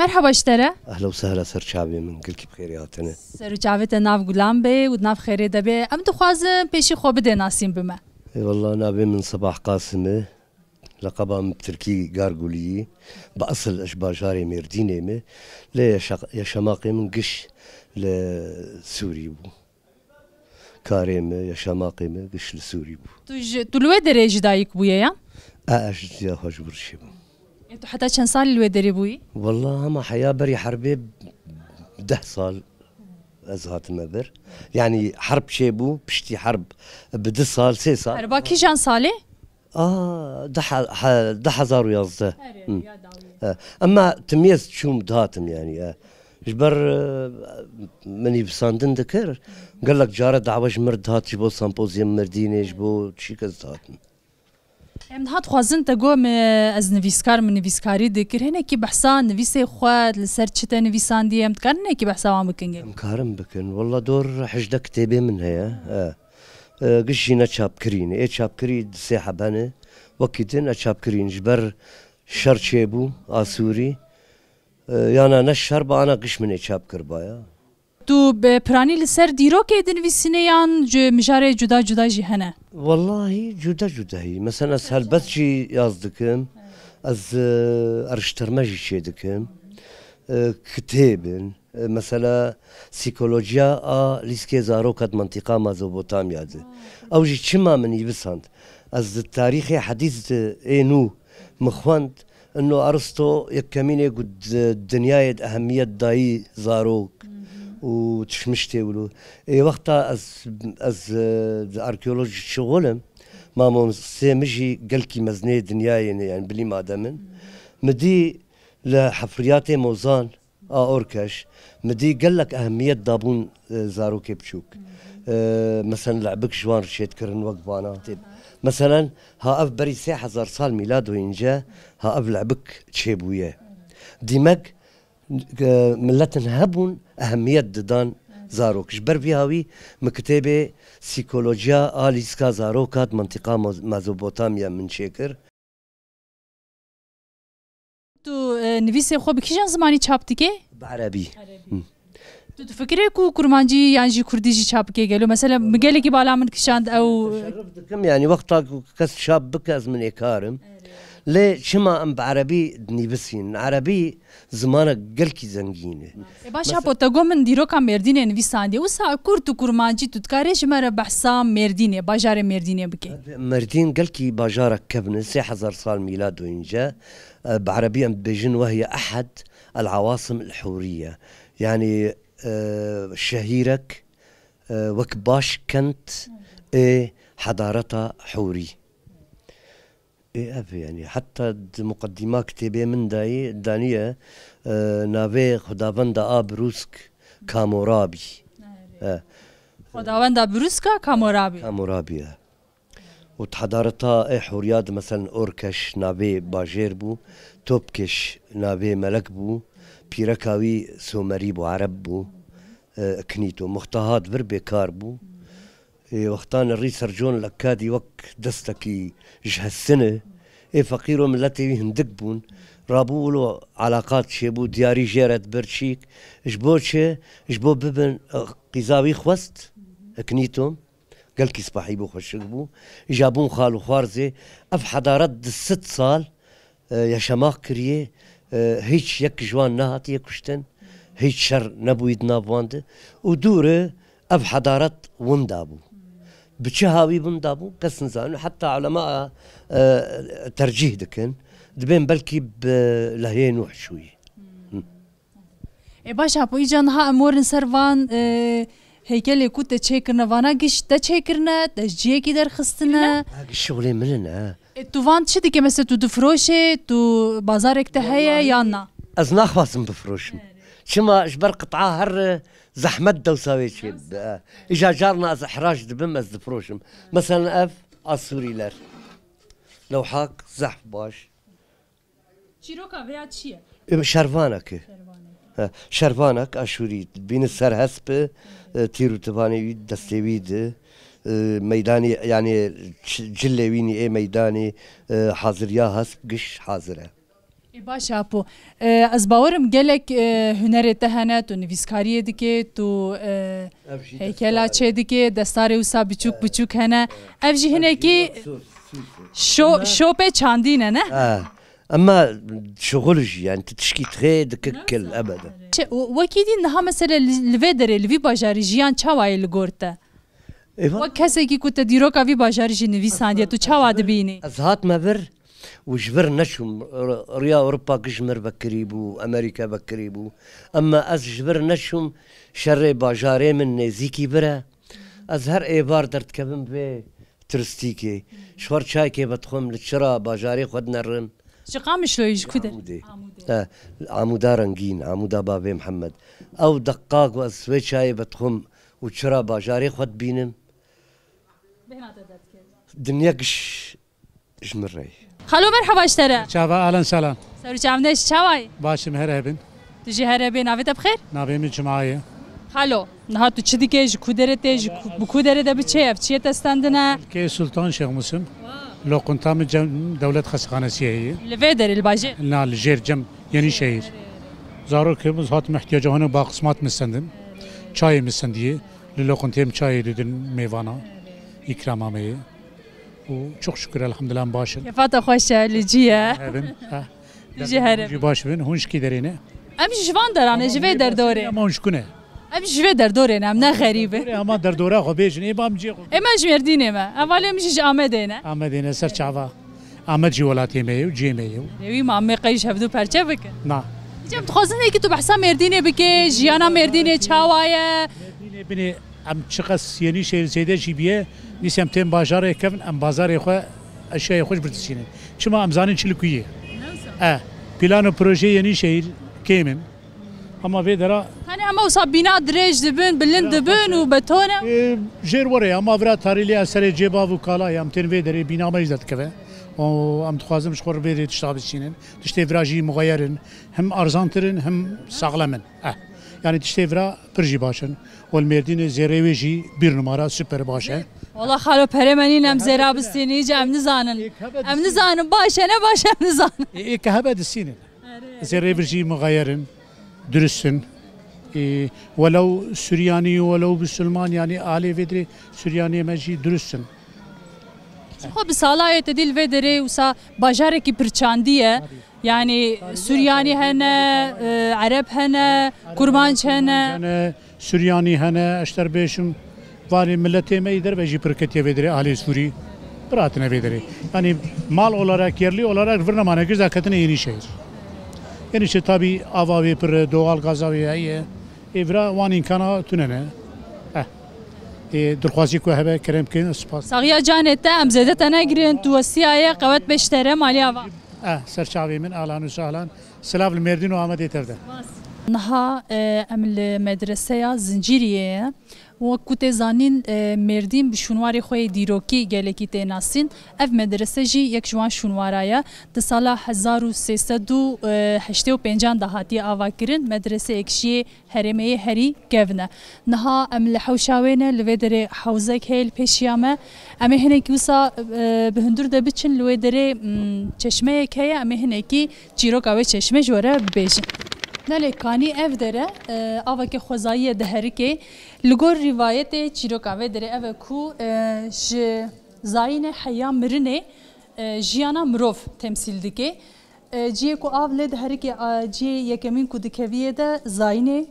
مرحبا اشترى. اهلا وسهلا سر شعبي من كلكي بخيرياتنا. سر شعبي ناف غلام بي وناف خيري دبي ام دخوازم بيشي خو بدي ناسين بما. اي والله نابي من صباح قاسمه لقبها بتركي قارقولي باصل اشباجاري ميرديني لي يا شماقي من قش لسوري بو كاريم يا شماقي من قش لسوري بو تو الويدري جدايك بويا يا؟ اجد يا خوش برشي بو. انتو حتى كان صار الويدري بوي؟ والله ما حيا بري حربي 10 صال ازهات المبر يعني حرب شيبو بشتي حرب ب10 صال 6 صال حربا كي جان صالي؟ ده حزار يازده اما تميز شو مدهاتم يعني جبر مني بساندن ذكر قال لك جاره دعوه مرد هات جبو سامبوزيوم مرديني جبو شي كزهاتم ام هات خوازن تقو از نویسکار من نویسکاری دکر هنه کی بحثان نویسه خواد لسر چته نویسان دی ام تکرنه کی بحثا وام بکنگه مكارم بكن والله دور حجده كتابي من هيا قشينا تشاب كرين ايه تشاب كرين ساحة بنا وكيتن تشاب كرين جبر شر شيبو آسوري يانا نشر با انا قش من تشاب كربايا تو برانی لسر دیرو که دنویسینه یان مجاره جدا جدا جی هنه والله جدا جدا هي مثلا اسهل بس شي يازدكم از ارشترمجي شي دكم كتابن مثلا سيكولوجيا ليسكي زاروكات منطقة مازوبوتاميا دي او جي تشما من يبساند از التاريخ حديث اينو مخواند انه ارسطو يكميني قد الدنيا اهمية داي زاروك وتشمشتي ولو اي وقتها از اركيولوجي شغلم مامون سيمجي قلكي مزني دنيا يعني بلي ما دمن مدي لحفرياتي موزان اوركش مدي قال لك اهميه دابون زاروكي بشوك مثلا لعبك جوان رشيد كرن وقبانا مثلا ها اف بري 6000 صال ميلاد وينجا ها اف لعبك تشيبويه ديمك ملتن هبون اهميه ددان زاروك جبر بيهاوي مكتبه سيكولوجيا اليسكا زاروكات منطقه مازوبوتاميا من شكر تو نویسه خو بکیجان زمانی چاپ دیگه؟ بعربي تو تفکری کو کرمانجی یعنی جی کردی جی چاپ که گلو مثلا مگلی کی بالا من کشاند او شرفتكم يعني وقتها كس شاب بكز من إكارم ليه شما ام بعربي نيبسين عربي زمانك قلكي زنجينه باش هبو تگو من دیرو کا مردینه نویساندی او سا کرد تو کرمانجی تو تکاره شماره بحثا مردینه باجار مردینه بکی مردين قلكي باجارك كبنة 6000 صال ميلاد وينجا بعربي ام بيجن وهي احد العواصم الحورية يعني شهيرك وكباش كنت حضارتها حوري يعني حتى مقدمات كتابية من دانية نافي خداوندا بروسك كامورابي خداوندا بروسكا كامورابي وتحضارتها حوريات مثلا اوركش نافي باجير بو توبكش نافي ملك بو بيركاوي سومري بو عرب بو كنيتو مختهات بربي كاربو وقتان الرئيس رجون الأكادي وك دستكي جه السنة فقيرو ملتي هندقبون رابولو علاقات شيبو دياري جيرت برشيك جبو ببن قيزاوي خوست كنيتهم قال كي صباحي بو خشقبو جابون خالو خوارزي اف حضارات 6 صال يا شماق كريه هيك يك جوان نهات يكشتن هيك شر نبويد نابواند ودوره اف حضارات وندابو بتشهاوي بندابو قسن زانو حتى علماء ترجيه دكن دبين بلكي بلهين وحشوي باشا بو ایجان ها امورن سروان هيكل كنت تشيكرنا وانا قش تشيكرنا تشجيه كي در خستنا الشغل مننا تو وان شدي كي مثلا تو دفروشه تو بازارك تهيا يانا ازنا خاصم بفروشم شما جبر قطعه هر زحمت دوساوي شي اجا جارنا از احراج دبم از دفروشم مثلا اف اسوريلر لو حاك زحف باش شيروكا فيا تشيه شرفانك شرفانك اشوري بين السر هسب تيرو تباني دستيويد ميداني يعني جلويني اي ميداني حاضر يا هسب قش حاضره باش ابو از باورم gelek هنر تهنه تو نویسکاری دکه تو هیکلا چه دکه دستار وسا بچوک بچوک هنه افجی هنه کی شو به چاندینه نه اما شغلش يعني تشكي تخي دككل ابدا وكيدي انها مثلا الفيدري اللي في باجاري جيان تشاواي لغورتا وكاسي كي كنت ديروكا في باجاري جي نويسانديا تو تشاوا دبيني ازهات ما بر وجبر نشم ريا اوروبا كجمر بكريبو امريكا بكريبو اما از جبر نشم شر باجاري من نزيكي برا ازهر ايبار درت كبن بي ترستيكي شور شاي كي بدخم للشرا باجاري خد نرن شقام شلويش كده عمودا رنگين عمودا بابي محمد او دقاق واسوي شاي بدخم وشرا باجاري خد بينم دنيا قش جمري خلو مرحبا اشترى شافا اهلا سلام سوري جامنش شواي باشم هرهبن تجي هربين عفيت بخير نابي من جماعية خلو نهاتو تشدي كيج كودرتي بكودره ده بتشي اف تشي تستندنا كي سلطان شيخ مسلم لو كنت من دولة خسخانة سياهية الفيدر الباجي نا الجير جم يعني شهير زارو كيبز هات محتاجة هنا باقسمات مستندم شاي مستندية لو كنت يم شاي لدن ميوانا إكرام عمي وشوك شكر الحمد لله باشر كيفات خوش لجيه هبن لجي هرب جي باش بن هونش كي درينه امشي شفان درانه جوي در دوري ما هونش كونه امشي جوي در دوري نم غريبه اما در دوره خو بيجن اي بام جي اما جمردينه ما اول مشي آمدينه آمدينه سر چاوا آمد جي ولاتي ميو جي ميو وي مامي قيش هفدو پرچه بکن نا جم تخوازن که تو بحثا مردینه بکه جیانا مردینه چاوایه مردینه بني ام شخص يعني شيء زيده جيبيه نسيم تيم بازار كفن ام بازار خو اشياء خوش برتسينين شما ام زانين شلكويه بلانو بروجي يعني شيء كيمن اما في درا hani ama usab bina دريج دبن بلند دبن وبتونه جير وري اما فرا تاريلي اثر جيبا وكالا يام تن في دري بنا ما يزدت كفه و ام تخوازم شخور بيري تشتغل بسينن تشتي فراجي مغيرن هم ارزانترن هم ساغلمن يعني تشتي فرا برجي باشن والمردين زيرويجي بير نمره سوبر باشه والله خالو پرمنین ام زیرا بستینی جا ام نزانن باشه نه باشه ام نزانن اي كهبه السينن زيرويجي مغيرن درسن ولو سورياني ولو بسلمان يعني آلي فيدري سورياني ماجي درسن خب بسالایت دیل ودری وسا باجاره کی پرچاندیه يعني سورياني هنا عرب هنا كرمانش هنا سورياني هنا اشتر بيشم واني ملتي ما يقدر بيجي بركتي فيدري اهل سوري براتنا فيدري يعني مال olarak yerli olarak vernemana güzel katına yeni şehir. Yani işte tabi avavi per doğal gazavi ayı evra van imkana tünene. درخوازی کو هبه کرم کن سپاس. ساقیا جانت ام زده تنگرین تو سیاه قوت بشتره مالیا و. سرچاوی من اهلا و سهلا سلام المردین و آمده ترده. نها ام المدرسه زنجیریه و کت زانین مردین بشونواری خوی دیروکی گلکی تناسین اف مدرسه جی یک جوان شونوارایه د سال 1385 دهاتی آواکرین مدرسه اکشی هرمه هری گونه نها ام لحوشاوینه لودره حوزه کهل پیشیامه ام هنکی وسا بهندور دبچن لودره چشمه که ام هنکی جیروکاوی چشمه جوره بیش ناله کانی اف داره آوا که خوزایی دهری که لگور روایت چیروکاوه داره اف کو ج زاین حیا مرنه جیانا مروف تمثیل دکه جیه کو آو لد هری که جیه یکمین کو دکویه ده زاینه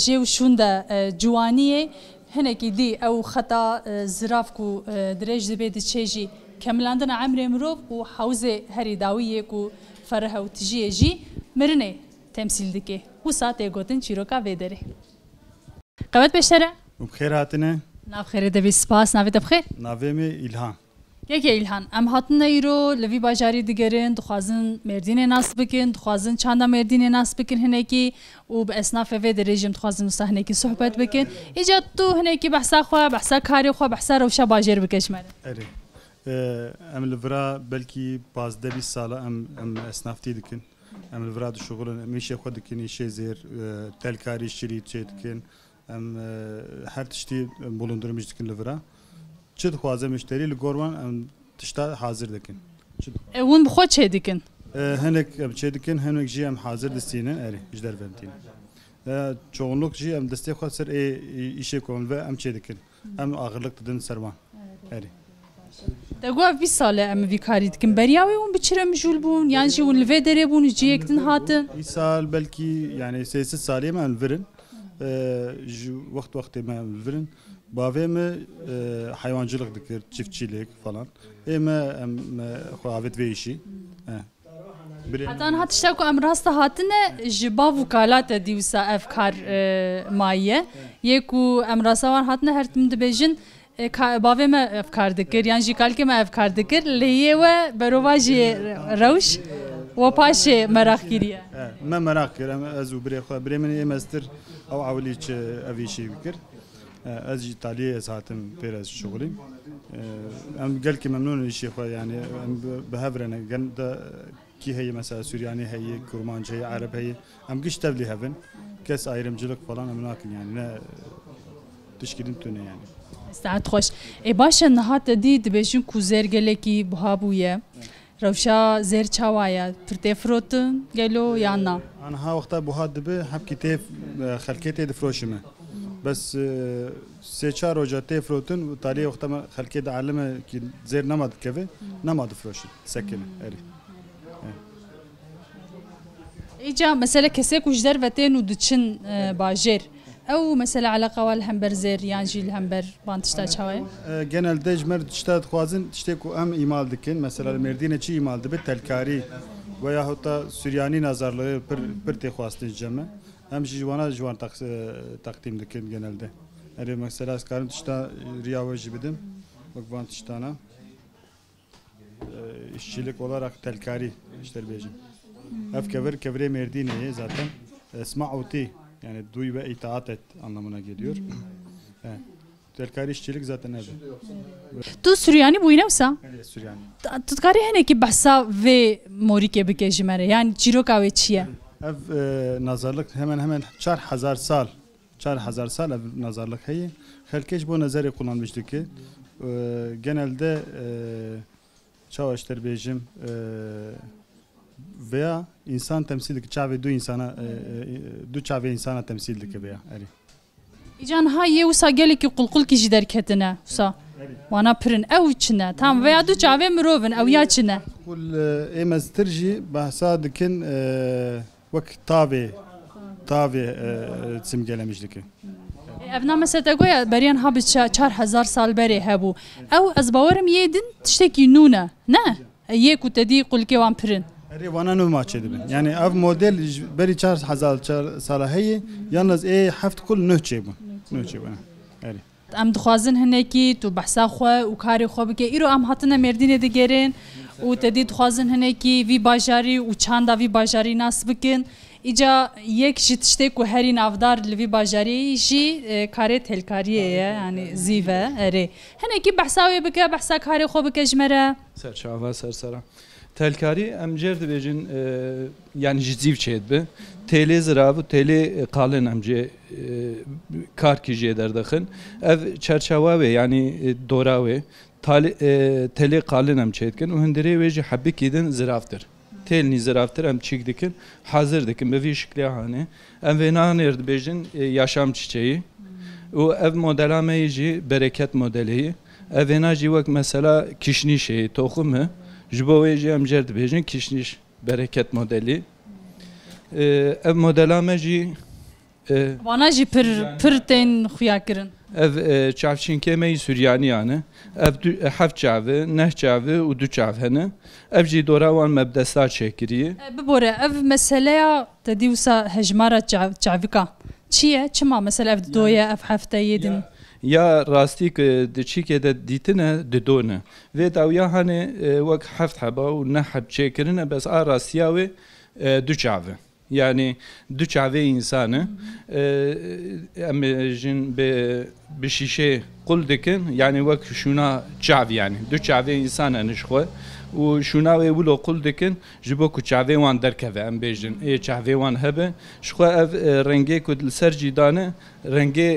جیه وشون ده جوانیه هنکی دی او خطا زراف کو درج دبید چیجی کملاندن عمر مروف و حوزه هری داویه کو فرها و تجیه جی مرنه تمثيل دكي وساعة يقولن شيروكا فيدري قوات بشرة بخير هاتنا ناف خير دبي سباس نافي بخير نافيمي إلهام كيف إلهام أم هاتنا يرو لفي باجاري دقرين دخوازن مردين ناس بكن دخوازن چاندا مردين ناس بكن هناكي وبأسناف فيدري جم دخوازن وسا هناكي صحبت بكن إجا تو هناكي بحثا خوا بحثا كاري خوا بحثا روشا باجر بكش مالا أري أم الفرا بلكي باز دبي سالة أم أسنافتي دكن ام الفراد شغل ماشي خود كني شي زير تلكاري شريط شي دكن ام هر تشتي بولندرمج دكن الفرا چد خوازه مشتري لگورمان ام تشتا حاضر دكن ون بخود چه دكن هنك بتشدكن هنك جي ام حاضر دستينن اري جدر فهمتين çoğunluk جي ام دستي خو سر işe kon ve am çedikин am ağırlık tadın servan eri دەگووا وی ساڵێ ئەمە ویکاری دکن بەریاوی اون بچرە مژول بوون یان jî hûn li vê derê bûn ji yektin hatin İsal belki yani sessiz saliye mi verin vakti mi verin bavê mi hayvancılık dikir çiftçilik falan eme xavet ve işi Hatan hat tiştek ku em rasta hatine ji bav û kala te dîwisa ev kar maye yê ku em rasta wan hatine her tim dibêjin bavê me ev kar dikir yan jî kalkê me ev kar dikir lê yê we berova jî rewş we paşê merak kiriye me merak kir em ez û birê xwe birê min ê mestir ew awilî çi ev îşê bikir ez jî taliyê ez hatim pêr ez şoxulîm em gelkî memnûn îşê xwe yani em bihevre gen de ki heye mesela Süryani heye, Kurmancı heye, Arap heye. Em giş tevli hevin. Kes ayrımcılık falan em nakin yani ne tişkilin tüne yani. Saat hoş. Başa nihat dî dibêjin ku zêrgelekî buha bûye. Rewşa zêr çawaya pir tê firotin gelo yan na. Anha wexta buha dibe hepkî tê xelkê tê difroşime. Bes sê çar roja tê firotin û taliyê wexta me xelkê de elime ki zêr nema dikeve nema difroşin. Sekine erî. İca mesela kesek ku ji dervetên û diçin bajêr. Ew mesela eleqa wal hember zêr yan jî li hember van tişta çawaya? Genelde ji me tişta dixwazin tiştê ku em îmal dikin mesela li Mêrdînê çi îmal dibe telkarî veya heta Süryani nazarlığı pir tê xwastin ji me em jî ji wan taqdîm dikin genelde. Erê mesela ez karim tişta riya we jî bidim wek van tiştana işçilik olarak telkarî işte dibêjin. Ev kevrê Mêrdînê zaten esma-ûtî yani duy ve itaat et anlamına geliyor. Telkarî işçilik zaten ev. Tu Süryani bûyî wisa? Evet Süryani. Tu dikarî hinekî behsa vê morîkê bike ji me re yani çîroka wê çi ye? Ev nazarlık hemen 4000 sal 4000 sal ev nazarlık heye. Xelkê ji bo nezerê kullanmış dike. Genelde çawa işte dibêjim veya insan temsil dike çavê du çavê insana temsil dike veya erî. İcan ha yê wisa gelekî qulqulkî jî derketine wisa. Wana pirin ew çi ne? Tam veya du çavê mirovin ew ya çi ne? Kul êm ez tir jî behsa dikin wek tavê simgelemiş dike. Evna mesela te goya beriyan ha bi 4000 sal berê hebû. Ew ez bawerim yê din tiştekî nû ne? Ne? Yê ku te dî qulkê wan pirin. Erê wana nû maçê dibin. Yani ev model berî 4000 sala heye yalnız heft kul nûh çêbûn. Nûh çêbûn. Erê. Em dixwazin hinekî tu behsa xwe û karê xwe bike. Îro em hatine Mêrdînê digerin û te dî dixwazin hinekî vî bajarî û çanda vî bajarî nas bikin. İca yek ji tiştê ku herî navdar li vî bajarî jî karê telkariyê ye yani zîve erê. Hinekî behsa wê bike behsa karê xwe bike ji me re. Serçava sersera. Telkarî em cêr dibêjin yani ji zîv çêdibe. Têlê zirav û têlê qalin em cê karkî jê derdixin. Ev çerçeva wê yani dora wê têlê qalin em çêdikin û hundirê wê jî hebikî din ziravtir. Têlnî ziravtir em çîk dikin hazır dikin bi vî şiklê hanê. Em vê nanêr dibêjin yaşam çiçeği û ev modela me jî bereket modelê. Ev vêna jî wek mesela kişnîşê toxum ji bo wê jî em cêr dibêjin kişnîş bereket modelî. Ev modela me jî Wana jî pir tên xuya kirin. ev çavçînkê me Süryaniyan e. Ev heft çavê, neh çavê û du çav hene. Ev jî dora wan mebdesta çêkiriye. Bibore ev meseleya te dî wisa hejmara çavîka. Çi ye? Çima mesela ev doye ev hefteyê din. Ya rastî ku di çîkê de dîtine didone. Vê dawiya hene wek heft heba û neh heb çêkirine bes a rastiya wê du çav e. Yani du çavê insan e. Em jin bi şîşê qul dikin yani wek şûna çav yani. Du çavê insan e nişxwe. û şûna wê wilo qul dikin ji bo ku çavê wan derkeve em bêjin çavê wan hebe ji xwe ev rengê ku li ser cî dane rengê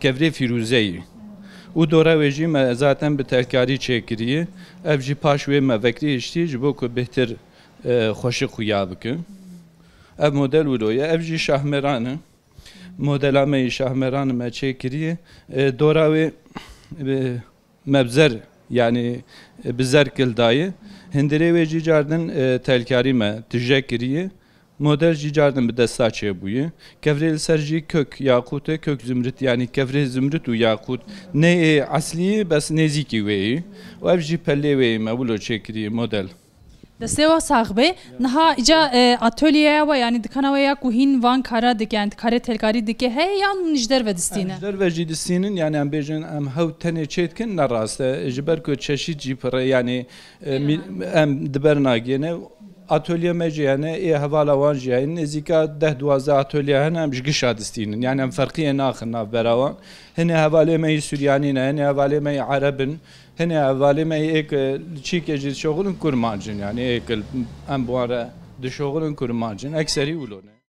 kevrê fîrûzeyî û dora wê jî me zaten bi telkarî çêkiriye ev jî paş wê me vekrî hiştî ji bo ku bêhtir خوشی خویا بکن اف مدل ولویه اف جی شهمرانه مدل همه شهمرانه ما چه کریه دوراوی مبزر yani bizler kildayı hindire ve cicardın telkari me tijekiriye model cicardın bir destaçe buyu kevrel serci kök yakute kök zümrüt yani kevre zümrüt u yakut ne asli bes neziki ve o evji pelle ve mevulo çekiriye model دستیوا ساغبه نها ایجا اتلیه و یعنی دکانه و یا کوهین وان کارا دکند کار تلکاری دکه هی یا نجدر و دستینه نجدر و جدستینن yani em bejin em hev tene çetkin naraste jiber ko çeşit cipre yani em dibernagene atölye meciyane havala wan jiyan nezika 10-12 atölye hem jgişa distinin yani em farqiye naxna berawan hene havale me Süryanine hene havale me Arabın هنا أولي ما هيك شيء كجد شغلن كرمانجن يعني هيك أم بوارا دشغلن كرمانجن أكثري ولونه